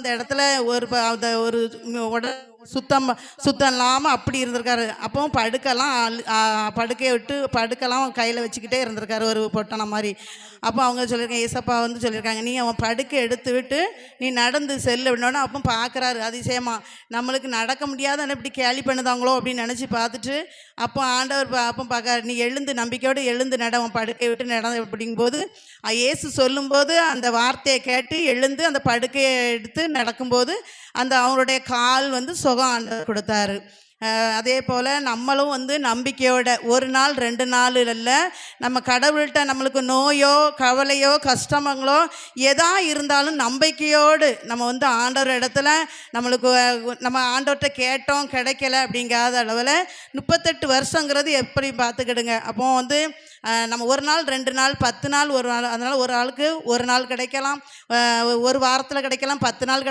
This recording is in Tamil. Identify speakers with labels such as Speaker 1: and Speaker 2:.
Speaker 1: அந்த இடத்துல அந்த ஒரு உடல் சுத்தம் இல்லாமல் அப்படி இருந்திருக்காரு. அப்போவும் படுக்கையை விட்டு படுக்கலாம் கையில் வச்சுக்கிட்டே இருந்திருக்காரு, ஒரு பொட்டனை மாதிரி. அப்போ அவங்க சொல்லியிருக்காங்க, ஏசப்பா வந்து சொல்லியிருக்காங்க, நீ அவன் படுக்கை எடுத்து விட்டு நீ நடந்து செல்லு அப்படின்னோடனே அப்போ பார்க்குறாரு அதிசயமா, நம்மளுக்கு நடக்க முடியாத இப்படி கேலி பண்ணுதாங்களோ அப்படின்னு நினச்சி பார்த்துட்டு அப்போ ஆண்டவர் அப்போ பார்க்காரு, நீ எழுந்து நம்பிக்கையோடு எழுந்து நட, அவன் படுக்கை விட்டு நட அப்படிங்கும்போது இயேசு சொல்லும்போது அந்த வார்த்தையை கேட்டு எழுந்து அந்த படுக்கையை எடுத்து நடக்கும்போது அந்த அவனுடைய கால் வந்து சுகம் ஆண்டவர் கொடுத்தாரு. அதே போல் நம்மளும் வந்து நம்பிக்கையோட ஒரு நாள் 2 நாள் இல்லை, நம்ம கடவுள்கிட்ட நம்மளுக்கு நோயோ கவலையோ கஷ்டமங்களோ எதா இருந்தாலும் நம்பிக்கையோடு நம்ம வந்து ஆண்டவர் இடத்துல நம்ம ஆண்டவர்கிட்ட கேட்டோம் கிடைக்கல அப்படிங்காத அளவில் 38 வருஷங்கிறது எப்படி பார்த்துக்கிடுங்க. அப்போ வந்து நம்ம ஒரு நாள் 2 நாள் 10 நாள் ஒரு நாள், அதனால் ஒரு ஆளுக்கு ஒரு நாள் கிடைக்கலாம், ஒரு வாரத்தில் கிடைக்கலாம், 10 நாள்